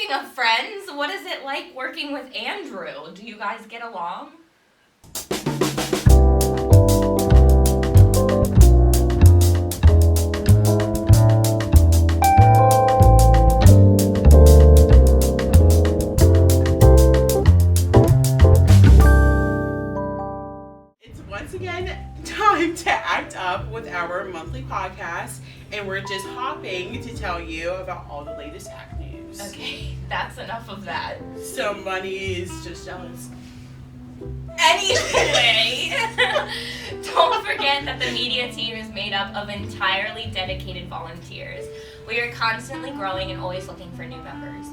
Speaking of friends, what is it like working with Andrew? Do you guys get along? It's once again time to act up with our monthly podcast, and we're just hopping to tell you about all the latest act news. Okay, that's enough of that. Somebody is just jealous. Anyway, don't forget that the media team is made up of entirely dedicated volunteers. We are constantly growing and always looking for new members.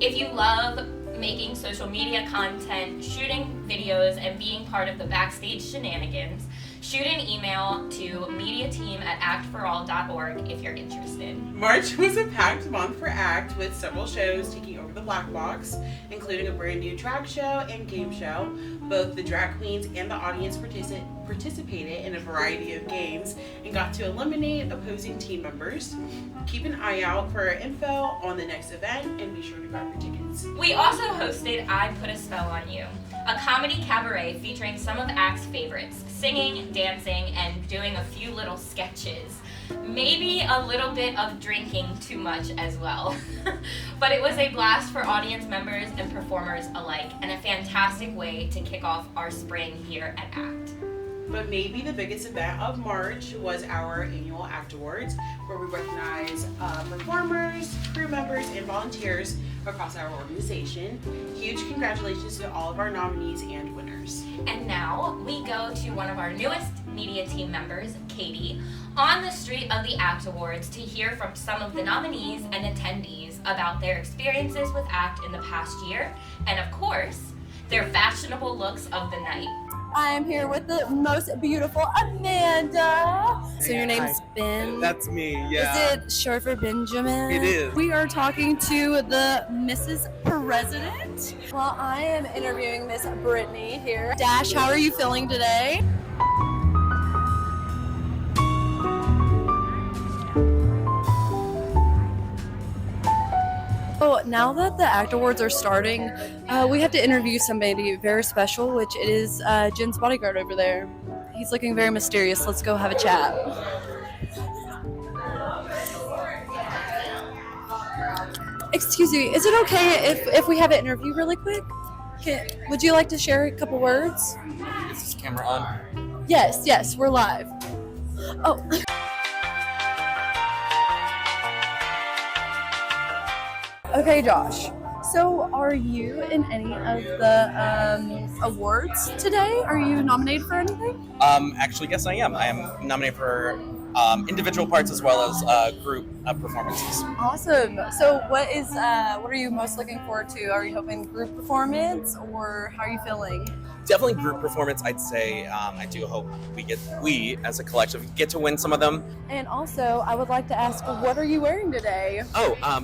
If you love making social media content, shooting videos, and being part of the backstage shenanigans, shoot an email to mediateam@actforall.org if you're interested. March was a packed month for ACT, with several shows taking over the Black Box, including a brand new drag show and game show. Both the drag queens and the audience participated in a variety of games and got to eliminate opposing team members. Keep an eye out for info on the next event and be sure to grab your tickets. We also hosted I Put a Spell on You, a comedy cabaret featuring some of ACT's favorites, singing, dancing, and doing a few little sketches. Maybe a little bit of drinking too much as well. But it was a blast for audience members and performers alike, and a fantastic way to kick off our spring here at ACT. But maybe the biggest event of March was our annual ACT Awards, where we recognize performers, crew members, and volunteers across our organization. Huge congratulations to all of our nominees and winners. And now we go to one of our newest media team members, Katie, on the street of the ACT Awards to hear from some of the nominees and attendees about their experiences with ACT in the past year, and of course, their fashionable looks of the night. I am here with the most beautiful Amanda. So your name's Ben? That's me, yeah. Is it short for Benjamin? It is. We are talking to the Mrs. President. Well, I am interviewing Miss Brittany here. Dash, how are you feeling today? So now that the ACT Awards are starting, we have to interview somebody very special, which is Jen's bodyguard over there. He's looking very mysterious. Let's go have a chat. Excuse me, is it okay if we have an interview really quick? Would you like to share a couple words? Is this camera on? Yes, we're live. Oh. Okay, Josh. So, are you in any of the awards today? Are you nominated for anything? Actually, yes, I am. I am nominated for individual parts as well as group performances. Awesome. So, what are you most looking forward to? Are you hoping group performance, or how are you feeling? Definitely group performance, I'd say. I do hope we as a collective get to win some of them. And also, I would like to ask, what are you wearing today?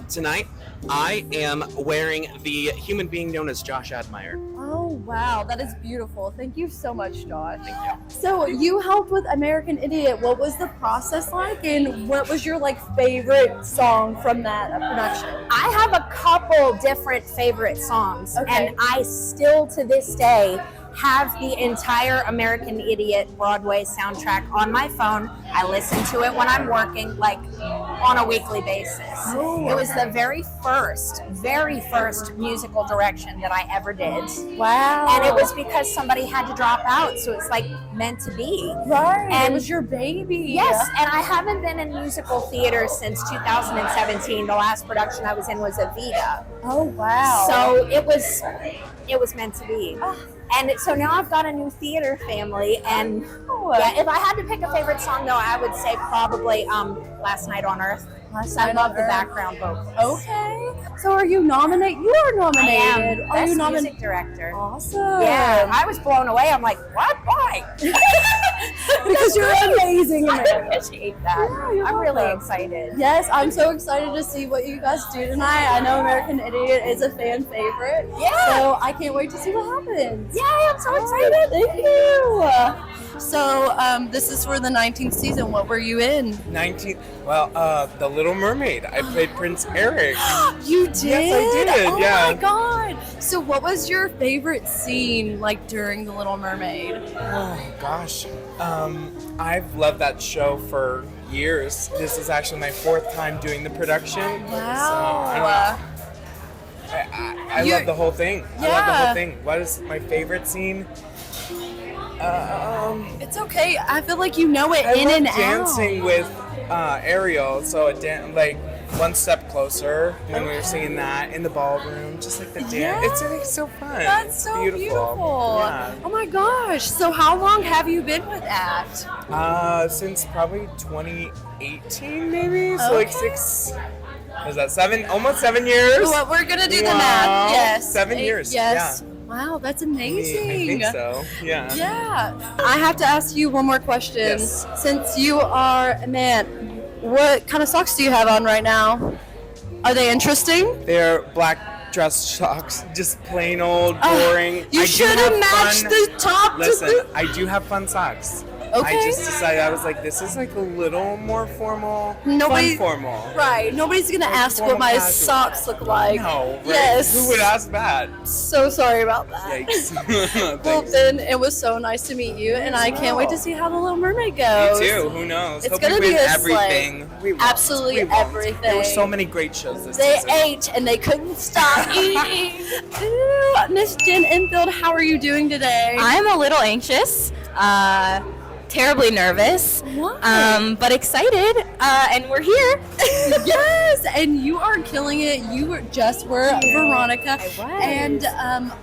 Tonight I am wearing the human being known as Josh Admire. Oh, wow. That is beautiful. Thank you so much, Josh. Thank you. So you helped with American Idiot. What was the process like, and what was your favorite song from that production? I have a couple different favorite songs, Okay. and I still to this day have the entire American Idiot Broadway soundtrack on my phone. I listen to it when I'm working, on a weekly basis. Oh. It was the very first musical direction that I ever did. Wow. And it was because somebody had to drop out, so it's meant to be. Right. And it was your baby. Yes, and I haven't been in musical theater since 2017. The last production I was in was Evita. Oh, wow. So it was meant to be. And so now I've got a new theater family, and yeah, if I had to pick a favorite song, though, I would say probably Last Night on Earth. I love the background vocals. Okay. So are you nominated? You are nominated. I am. Are you Best music director. Awesome. Yeah, I was blown away. I'm like, what? Why? because you're amazing. I appreciate that. Yeah, you're I'm really welcome. excited. Yes, I'm so excited to see what you guys do tonight. I know American Idiot is a fan favorite. Yeah. So I can't wait to see what happens. Yeah, I'm so excited. Thank you. So this is for the 19th season. What were you in? 19th. Well, The Little Mermaid. I played Prince Eric. You did? Yes, I did, Oh yeah. my god. So what was your favorite scene like during The Little Mermaid? Oh gosh. I've loved that show for years. This is actually my 4th time doing the production. So, I don't know. I love the whole thing. I love the Yeah. whole thing. What is my favorite scene? It's okay. I feel like you know it I in love and dancing out. with Ariel. So like One Step Closer when we were singing that in the ballroom, just like the dance. Yeah. It's like so fun. That's so beautiful. Yeah. Oh my gosh. So how long have you been with ACT? Since probably 2018, maybe. So like Okay. 6. Was that 7? Almost 7 years. Well, we're gonna do the Wow. math. Yes. 7 years. Yes. Wow, that's amazing. I think so. Yeah. Yeah. I have to ask you one more question. Yes. Since you are a man, what kind of socks do you have on right now? Are they interesting? They're black dress socks, just plain old boring. You I do should have matched fun- the top Listen, to I do have fun socks. Okay. I just decided I was like, this is like a little more formal. Nobody- fun formal. Right. Nobody's gonna ask what formal my casual. socks look like. No, right? Yes. Who would ask that? So sorry about that. Yikes. Well, Thanks. then it was so nice to meet you, and I can't wait to see how The Little Mermaid goes. Me too. Who knows? It's Hope gonna we be win a slay. everything. We won't. Absolutely We won't. everything. There were so many great shows this They season. ate and they couldn't stop eating. Ooh, Miss Jen Enfield, how are you doing today? I'm a little anxious, terribly nervous, Why? but excited, and we're here. Yes, and you are killing it. You were Veronica. I was. And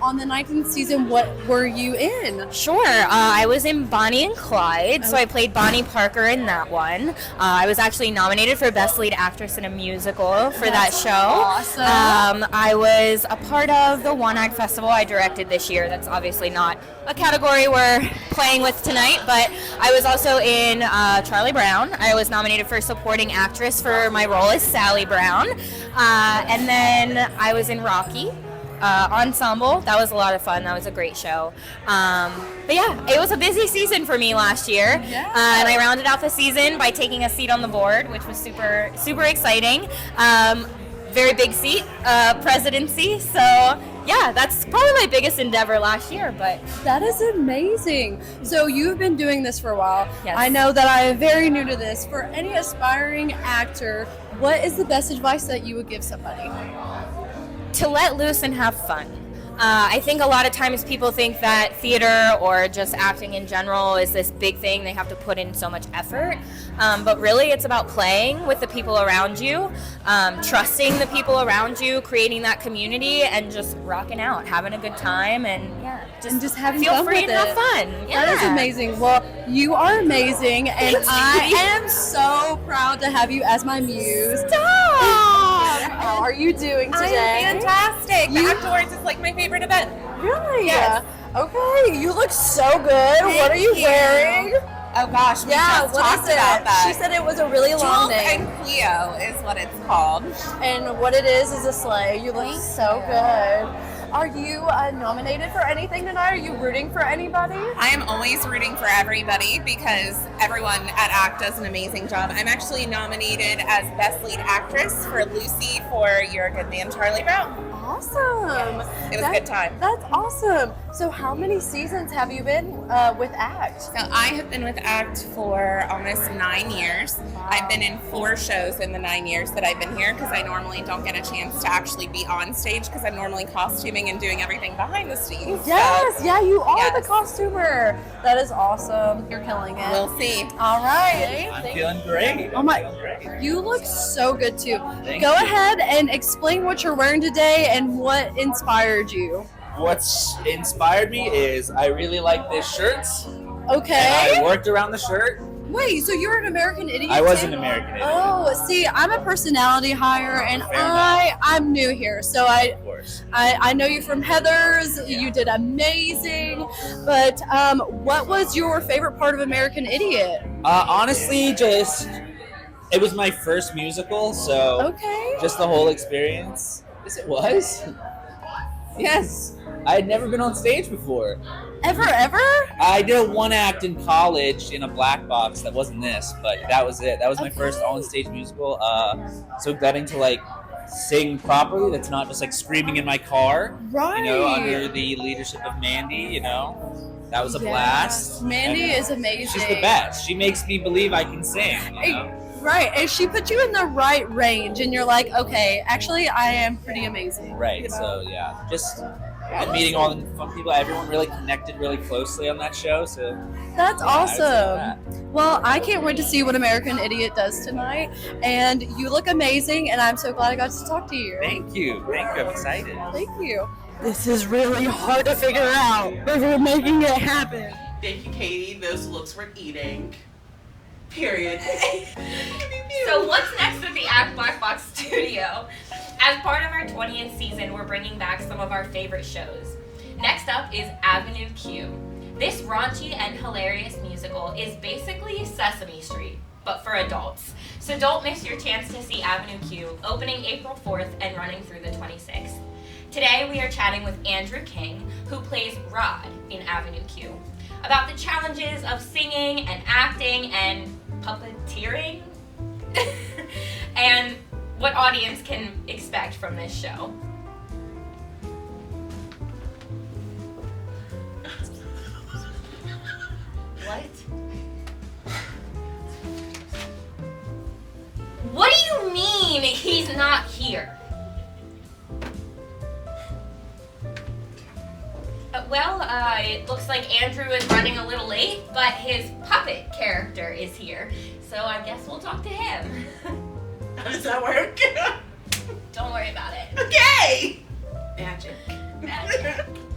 on the 19th season, what were you in? Sure, I was in Bonnie and Clyde, so I played Bonnie Parker in that one. I was actually nominated for Best Lead Actress in a Musical for that show. Awesome. I was a part of the One Act Festival I directed this year. That's obviously not a category we're playing with tonight, but I was also in Charlie Brown. I was nominated for Supporting Actress for my role as Sally Brown. And then I was in Rocky. Ensemble. That was a lot of fun. That was a great show. But yeah, it was a busy season for me last year. Yeah. And I rounded out the season by taking a seat on the board, which was super, super exciting. Very big seat, presidency. So yeah, that's probably my biggest endeavor last year, but That is amazing. So you've been doing this for a while. Yes. I know that I am very new to this. For any aspiring actor, what is the best advice that you would give somebody? to let loose and have fun. I think a lot of times people think that theater or just acting in general is this big thing. They have to put in so much effort. But really, it's about playing with the people around you, trusting the people around you, creating that community, and just rocking out, having a good time, and yeah, just having feel fun free with and have it. fun. Yeah. That is amazing. Well, you are amazing, and I am so proud to have you as my muse. Stop! How are you doing today? I'm fantastic. You- The Afterwards is like my favorite event. Really? Yes. Okay, you look so good. What are you you. wearing? Oh gosh, we Yeah, just what talked is it? about that. She said it was a really long Jules name. and Cleo is what it's called. And what it is a sleigh. You look so good. Are you nominated for anything tonight? Are you rooting for anybody? I am always rooting for everybody because everyone at ACT does an amazing job. I'm actually nominated as Best Lead Actress for Lucy for You're a Good Man, Charlie Brown. Awesome. It was a good time. That's awesome. So how many seasons have you been with ACT? So I have been with ACT for almost 9 years. I've been in 4 shows in the 9 years that I've been here because I normally don't get a chance to actually be on stage because I'm normally costuming and doing everything behind the scenes. Yes, So yeah, you are yes. the costumer. That is awesome. You're killing it. we'll see. All right. I'm feeling great. Oh my, you look so good too. Go ahead and explain what you're wearing today and what inspired you. What's inspired me is I really like this shirt. Okay. And I worked around the shirt. Wait, so you're an American Idiot? I was too? an American Idiot. Oh, see, I'm a personality hire, and Fair enough. I'm new here, so Of course. I know you from Heather's. Yeah. You did amazing, but what was your favorite part of American Idiot? Honestly, it was my first musical, so Okay. just the whole experience. Yes, it was. Yes. I had never been on stage before. Ever? I did a one act in college in a black box that wasn't this, but that was it. That was my first on stage musical. So getting to sing properly, that's not just screaming in my car. Right. Under the leadership of Mandy, that was a blast. Mandy And is amazing. She's the best. She makes me believe I can sing. Right, and she put you in the right range, and you're like, okay, actually, I am pretty amazing. Right. So yeah, just meeting all the fun people. Everyone really connected really closely on that show. So That's yeah, I would say awesome. that. Well, I can't wait to see what American Idiot does tonight, and you look amazing, and I'm so glad I got to talk to you. Thank you. I'm excited. Thank you. This is really hard to figure out, but we're making it happen. Thank you, Katie. Those looks were eating. Period. So what's next at the Act Black Box studio? As part of our 20th season, we're bringing back some of our favorite shows. Next up is Avenue Q. This raunchy and hilarious musical is basically Sesame Street, but for adults. So don't miss your chance to see Avenue Q, opening April 4th and running through the 26th. Today we are chatting with Andrew King, who plays Rod in Avenue Q, about the challenges of singing and acting and puppeteering and what audience can expect from this show. What? What do you mean he's not here? It looks like Andrew is running a little late, but his puppet character is here. So I guess we'll talk to him. How does that work? Don't worry about it. Okay! Magic.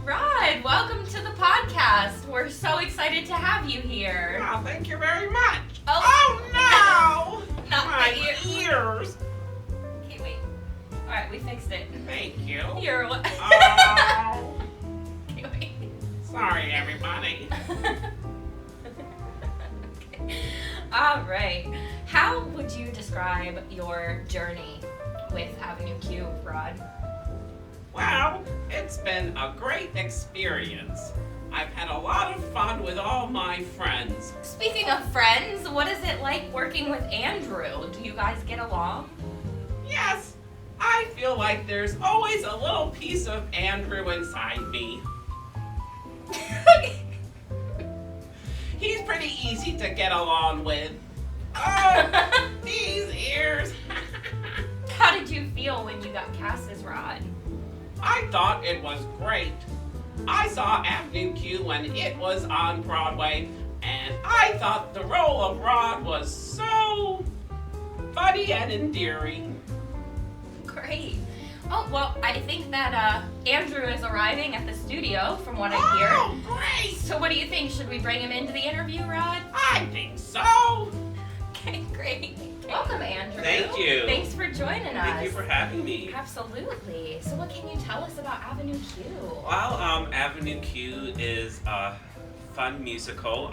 Rod, welcome to the podcast. We're so excited to have you here. Oh, thank you very much. Oh, no! Not My my ears. Okay, wait. All right, we fixed it. Thank you. You're what? Oh, Okay, wait. sorry, everybody. Okay. All right. How would you describe your journey with Avenue Q, Rod? Well, it's been a great experience. I've had a lot of fun with all my friends. Speaking of friends, what is it like working with Andrew? Do you guys get along? Yes, I feel like there's always a little piece of Andrew inside me. He's pretty easy to get along with. Oh, these ears. How did you feel when you got cast as Rod? I thought it was great. I saw Avenue Q when it was on Broadway, and I thought the role of Rod was so funny and endearing. Great. Oh, well, I think that Andrew is arriving at the studio from what I hear. Oh, great! So what do you think? Should we bring him into the interview, Rod? I think so. Okay, great. Welcome, Andrew. Thank you. Thanks for joining us. Thank you for having me. Absolutely. So what can you tell us about Avenue Q? Well, Avenue Q is a fun musical.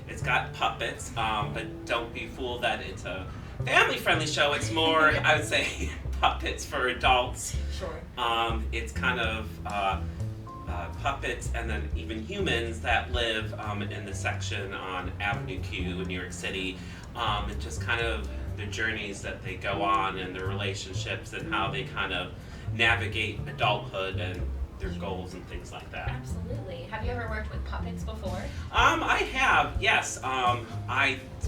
It's got puppets, but don't be fooled that it's a family-friendly show. It's more, I would say, puppets for adults. Sure. It's kind of puppets and then even humans that live in the section on Avenue Q in New York City. It's just kind of the journeys that they go on and their relationships and how they kind of navigate adulthood and their goals and things like that. Absolutely. Have you ever worked with puppets before? I have, yes.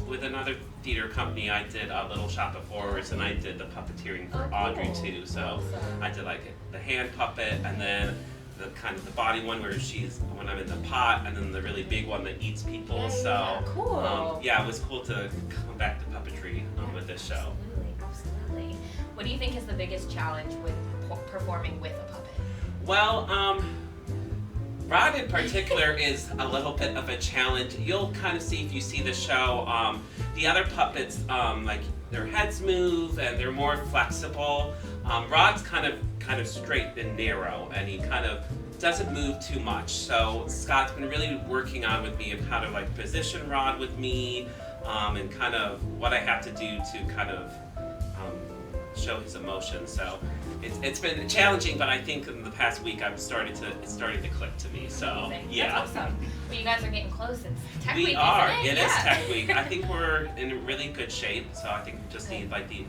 With another theater company, I did Little Shop of Horrors, and I did the puppeteering for Audrey too. So Awesome. I did like the hand puppet, and then the kind of the body one where she's when I'm in the pot, and then the really big one that eats people. Yeah, cool. Yeah, it was cool to come back to puppetry with this show. Absolutely. What do you think is the biggest challenge with performing with a puppet? Well, Rod in particular is a little bit of a challenge. You'll kind of see if you see the show. The other puppets, like their heads move and they're more flexible. Rod's kind of straight and narrow, and he kind of doesn't move too much. So Scott's been really working on with me of how to like position Rod with me, and kind of what I have to do to kind of show his emotions. So it's been challenging, but I think in the past week it's starting to click to me. So yeah. That's awesome. Well, you guys are getting close. It's Tech We Week, are. isn't it? It is Tech Week. I think we're in really good shape. So I think we just need like the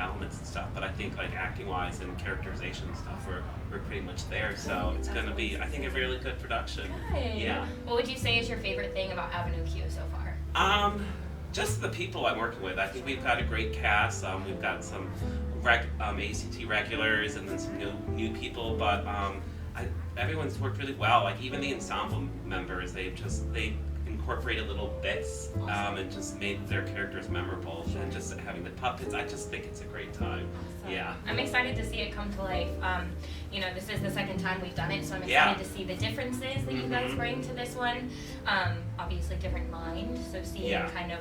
elements and stuff. But I think like acting wise and characterization and stuff, we're pretty much there. So it's gonna be, I think, a really good production. Good. Yeah. What would you say is your favorite thing about Avenue Q so far? Just the people I'm working with. I think we've got a great cast. We've got some A.C.T. regulars and then some new people, but everyone's worked really well. Like even the ensemble members, they incorporated little bits and just made their characters memorable. And just having the puppets, I just think it's a great time. Awesome. Yeah. I'm excited to see it come to life. This is the second time we've done it, so I'm excited to see the differences that you guys bring to this one. Obviously different mind, so seeing kind of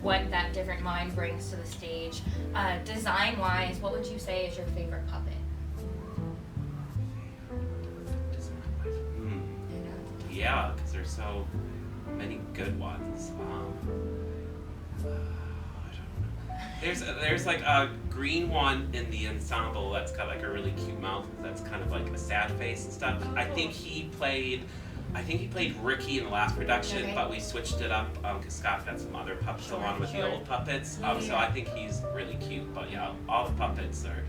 what that different mind brings to the stage. Design-wise, what would you say is your favorite puppet? Yeah, because there's so many good ones. I don't know. There's like a green one in the ensemble that's got like a really cute mouth that's kind of like a sad face and stuff. I think he played Ricky in the last production, but we switched it up because Scott had some other puppets along with the old puppets. So I think he's really cute. But yeah, all the puppets are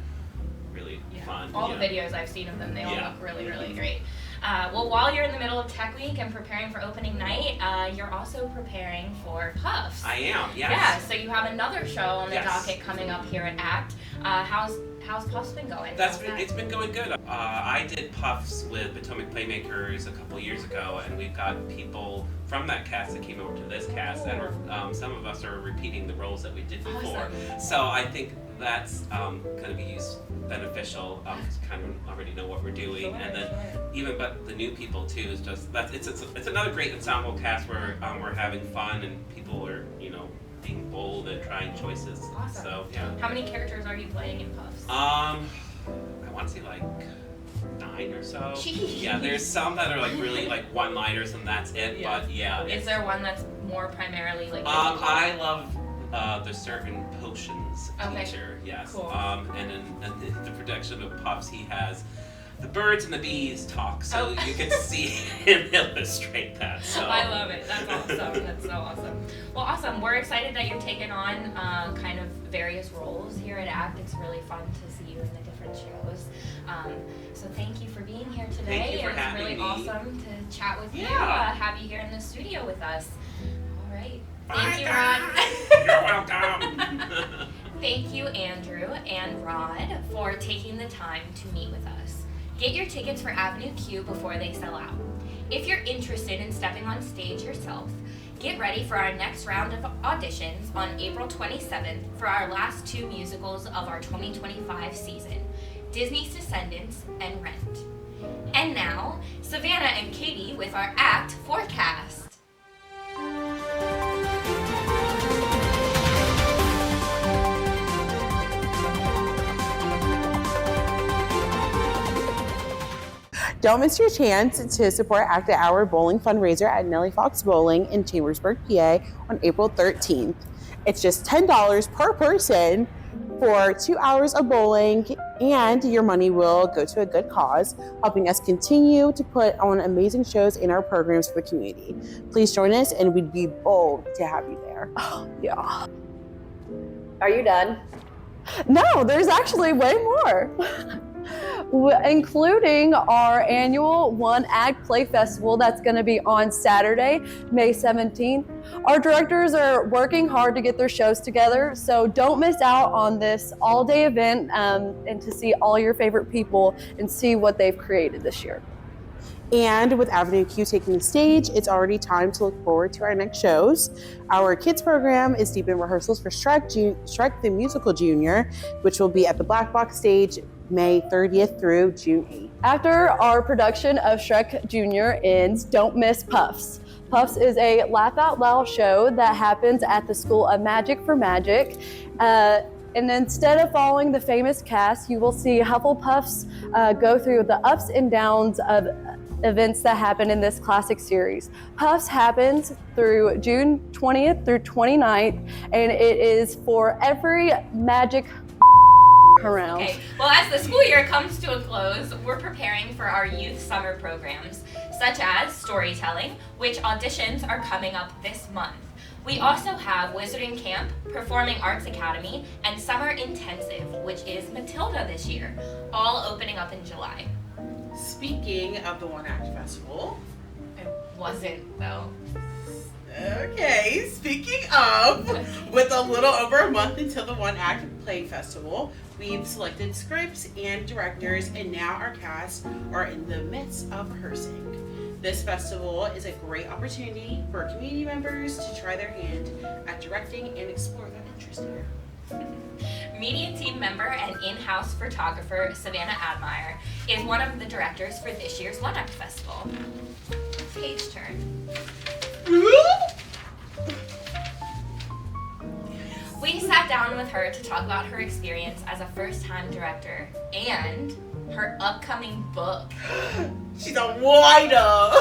really fun. All the videos I've seen of them, they all look really, really great. Well, while you're in the middle of Tech Week and preparing for opening night, you're also preparing for Puffs. I am, yes. Yeah, so you have another show on the docket coming up here at ACT. How's Puffs been going? It's been going good. I did Puffs with Potomac Playmakers a couple years ago, and we've got people from that cast that came over to this cast, and some of us are repeating the roles that we did before. Awesome. So I think that's going to be beneficial because we kind of already know what we're doing, and then even but the new people too is just it's another great ensemble cast where we're having fun and people are being bold and trying choices. Awesome. So yeah. How many characters are you playing in Puffs? I want to say like 9 or so. Jeez. Yeah, there's some that are like really like one-liners and that's it. But yeah. Is there one that's more primarily like? I love the certain potions Okay. teacher. Yes. Cool. And in the production of Puffs, he has the birds and the bees talk, so you get to see him illustrate that. So I love it. That's awesome. That's so awesome. Well, awesome. We're excited that you're taking on kind of various roles here at ACT. It's really fun to see you in the different shows. So thank you for being here today. Thank you for having really me. awesome to chat with you. Yeah. Have you here in the studio with us. All right. Bye, Thank you, guys. Rod. You're welcome. Thank you, Andrew and Rod, for taking the time to meet with us. Get your tickets for Avenue Q before they sell out. If you're interested in stepping on stage yourself, get ready for our next round of auditions on April 27th for our last 2 musicals of our 2025 season, Disney's Descendants and Rent. And now, Savannah and Katie with our ACT forecast. Don't miss your chance to support ACT Hour Bowling fundraiser at Nellie Fox Bowling in Chambersburg, PA on April 13th. It's just $10 per person for 2 hours of bowling, and your money will go to a good cause, helping us continue to put on amazing shows in our programs for the community. Please join us, and we'd be bold to have you there. Oh, yeah. Are you done? No, there's actually way more. Including our annual One Act Play Festival that's going to be on Saturday, May 17th. Our directors are working hard to get their shows together, so don't miss out on this all-day event and to see all your favorite people and see what they've created this year. And with Avenue Q taking the stage, it's already time to look forward to our next shows. Our kids program is deep in rehearsals for Shrek the Musical Junior, which will be at the Black Box stage May 30th through June 8th. After our production of Shrek Jr. ends, don't miss Puffs. Puffs is a laugh out loud show that happens at the School of Magic for Magic. And instead of following the famous cast, you will see Hufflepuffs go through the ups and downs of events that happen in this classic series. Puffs happens through June 20th through 29th, and it is for every magic around. Okay, well, as the school year comes to a close, we're preparing for our youth summer programs, such as storytelling, which auditions are coming up this month. We also have Wizarding Camp, Performing Arts Academy, and Summer Intensive, which is Matilda this year, all opening up in July. Speaking of the One Act Festival. It wasn't, though. Okay, speaking of, with a little over a month until the One Act Play Festival, we've selected scripts and directors, and now our cast are in the midst of rehearsing. This festival is a great opportunity for community members to try their hand at directing and explore their interest here. Media team member and in-house photographer Savannah Admire is one of the directors for this year's One Act Festival. Page turn. We sat down with her to talk about her experience as a first-time director and her upcoming book. She's a wider.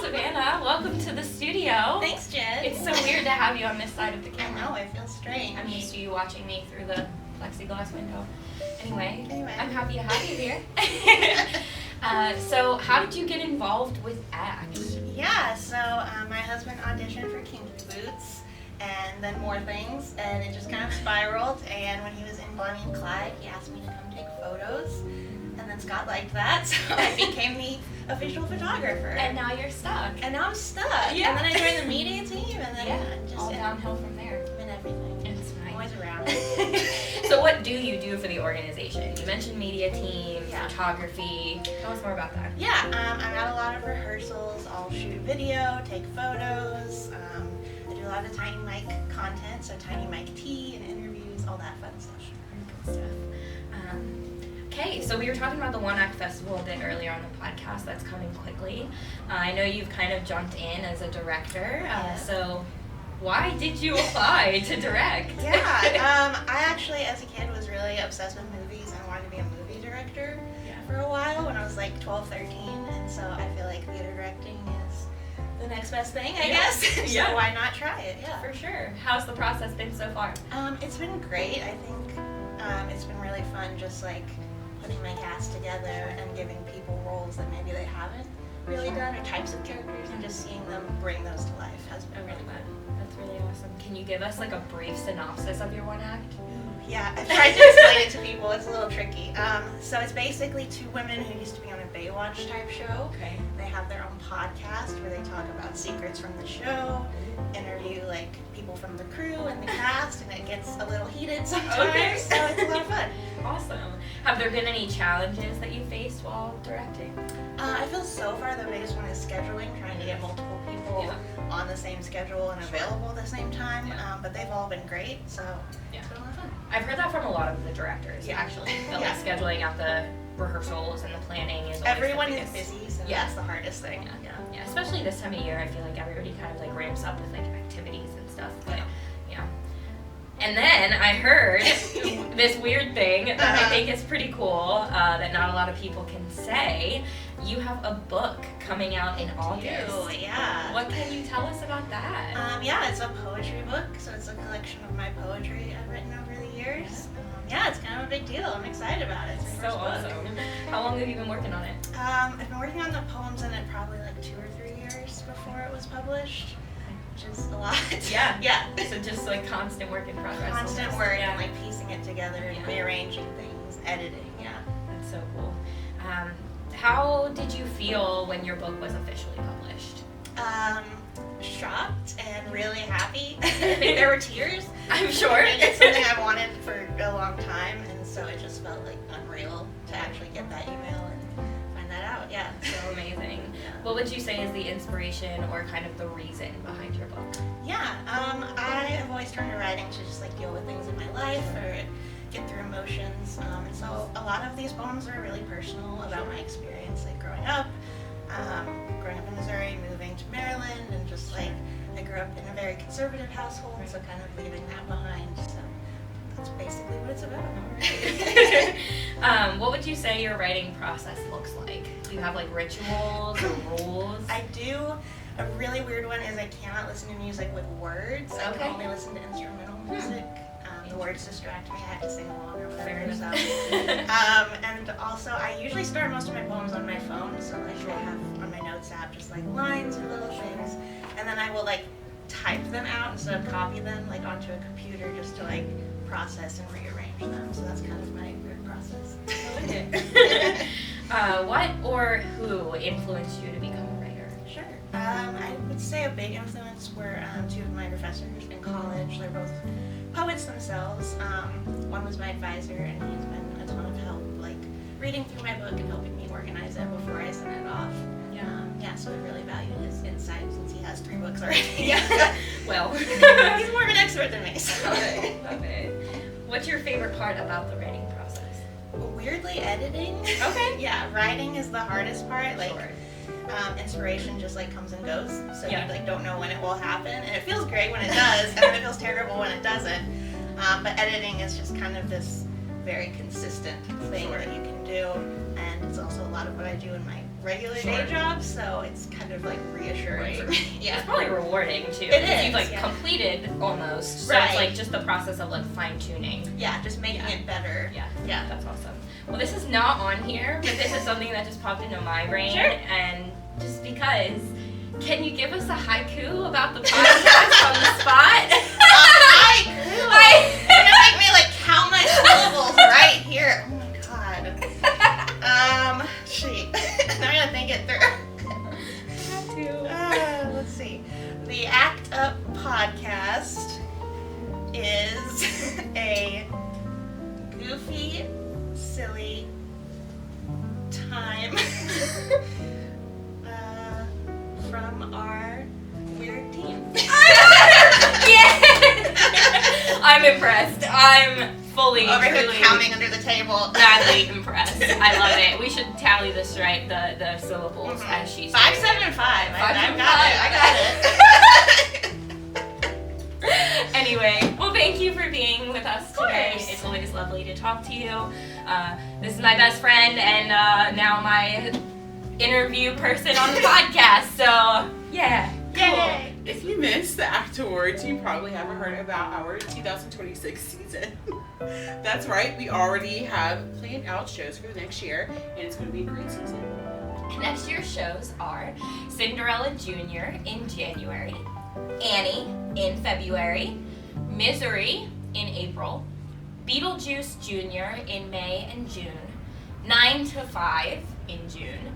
Savannah, welcome to the studio. Thanks, Jen. It's so weird to have you on this side of the camera. I know, it feels strange. I'm used to you watching me through the plexiglass window. Anyway, I'm happy to have you here. So how did you get involved with ACT? Yeah, so my husband auditioned for Kinky Boots and then more things, and it just kind of spiraled, and when he was in Bonnie and Clyde, he asked me to come take photos, and then Scott liked that, so I became the official photographer. And now you're stuck. And now I'm stuck. Yeah. And then I joined the media team, and then just all downhill from there. And everything. It's fine. Always around. So what do you do for the organization? You mentioned media team, photography. Tell us more about that. Yeah, I'm at a lot of rehearsals. I'll shoot video, take photos. I do a lot of Tiny Mic content, so Tiny Mic tea and interviews, all that fun stuff. Good stuff. Okay, so we were talking about the One Act Festival a bit earlier on the podcast. That's coming quickly. I know you've kind of jumped in as a director. So why did you apply to direct? Yeah, I actually, as a kid, was really obsessed with movies and wanted to be a movie director for a while when I was like 12, 13, and so I feel like theater directing is the next best thing, I guess. So why not try it? Yeah, for sure. How's the process been so far? It's been great. I think it's been really fun just like putting my cast together and giving people roles that maybe they haven't really done, or types of characters, and just seeing them bring those to life has been really fun. That's really awesome. Can you give us like a brief synopsis of your One Act? Yeah, I've tried to explain it to people. It's a little tricky. So it's basically two women who used to be on a Baywatch type show. Okay. They have their own podcast where they talk about secrets from the show, interview like people from the crew and the cast, and it gets a little heated sometimes. Okay. So it's a lot of fun. Awesome. Have there been any challenges that you faced while directing? I feel so far the biggest one is scheduling, trying to get multiple people on the same schedule and available at the same time. But they've all been great, so it's been a lot of fun. I've heard that from a lot of the directors, actually. That like scheduling out the rehearsals and the planning is always everyone the is biggest. busy, so that's the hardest thing. Yeah, especially this time of year, I feel like everybody kind of like ramps up with like activities and stuff. But and then I heard this weird thing that I think is pretty cool that not a lot of people can say. You have a book coming out in August. Yeah. What can you tell us about that? Yeah, it's a poetry book, so it's a collection of my poetry I've written over the years. It's kind of a big deal. I'm excited about it. It's my So first awesome. book. How long have you been working on it? I've been working on the poems in it probably like 2 or 3 years before it was published, which is a lot. Yeah. So just like constant work in progress. Constant almost. work and like piecing it together and rearranging things, editing. That's so cool. How did you feel when your book was officially published? Shocked and really happy. I think there were tears. I'm sure. It's something I've wanted for a long time, and so it just felt like unreal to actually get that email and find that out. Yeah. So amazing. What would you say is the inspiration or kind of the reason behind your book? Yeah, I have always turned to writing to just like deal with things in my life or get through emotions. And so a lot of these poems are really personal about my experience, like growing up in Missouri, moving to Maryland, and just like I grew up in a very conservative household, so kind of leaving that behind. So that's basically what it's about. What would you say your writing process looks like? Do you have like rituals or rules? I do. A really weird one is I cannot listen to music with words. I can only listen to instrumental music. The words distract me. I have to sing along or whatever. So. And also, I usually start most of my poems on my phone. So like I have on my notes app just like lines or little things, and then I will like type them out instead of copy them like onto a computer just to like process and rearrange them. So that's kind of my weird process. What or who influenced you to become a writer? Sure. I would say a big influence were two of my professors in college. They're both poets themselves. One was my advisor, and he's been a ton of help, like reading through my book and helping me organize it before I send it off. So I really value his insight since he has 3 books already. Well, he's more of an expert than me. So. Love it. What's your favorite part about the writing process? Weirdly, editing. Okay. Yeah, writing is the hardest part. Like, inspiration just like comes and goes, so you like don't know when it will happen, and it feels great when it does, and then it feels terrible when it doesn't. But editing is just kind of this very consistent thing that you can do, and it's also a lot of what I do in my regular day job, so it's kind of like reassuring for me. It's probably rewarding too. It is. You've like completed almost, so it's like just the process of like fine tuning. Yeah, just making it better. Yeah, that's awesome. Well, this is not on here, but this is something that just popped into my brain, and just because, can you give us a haiku about the podcast on the spot? Haiku? You're gonna make me like count my syllables right here. Oh my god. Shit. Now I gotta think it through. Let's see. The ActuP podcast is a goofy, silly time from our weird team. I'm impressed. I'm fully over here counting under the table. Madly impressed. I love it. We should tally this right, the syllables as she's 575. I got it. Anyway, well, thank you for being with us today. It's always lovely to talk to you. This is my best friend and now my interview person on the podcast. So yeah, cool. If you missed the ACT Awards, you probably haven't heard about our 2026 season. That's right, we already have planned out shows for the next year, and it's going to be a great season. Next year's shows are Cinderella Jr. in January, Annie in February, Misery in April, Beetlejuice Jr. in May and June, 9 to 5 in June,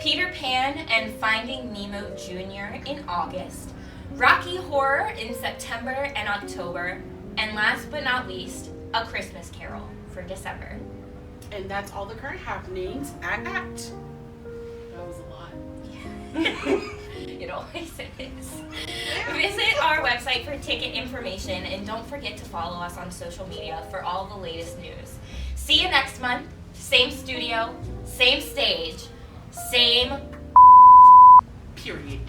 Peter Pan and Finding Nemo Jr. in August, Rocky Horror in September and October, and last but not least, A Christmas Carol for December. And that's all the current happenings at ACT. That was a lot. It always is. Visit our website for ticket information, and don't forget to follow us on social media for all the latest news. See you next month. Same studio, same stage, same period.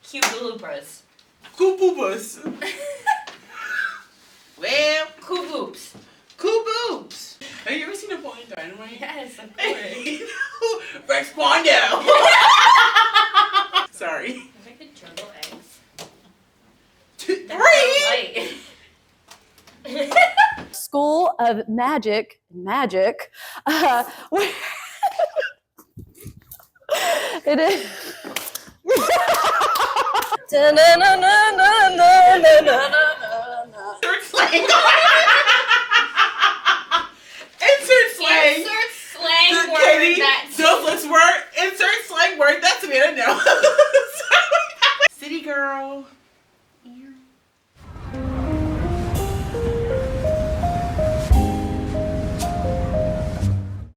Cue bloopers. Cool boobas. Well, cool boobs. Cool boobs. Have you ever seen Napoleon Dynamite? Yes, of course. Rex Bondo. Sorry. If I could juggle eggs. 3. School of Magic. It is. Insert slang. Insert slang word Katie, that's... Let's word. Insert slang word. That's Savannah. No.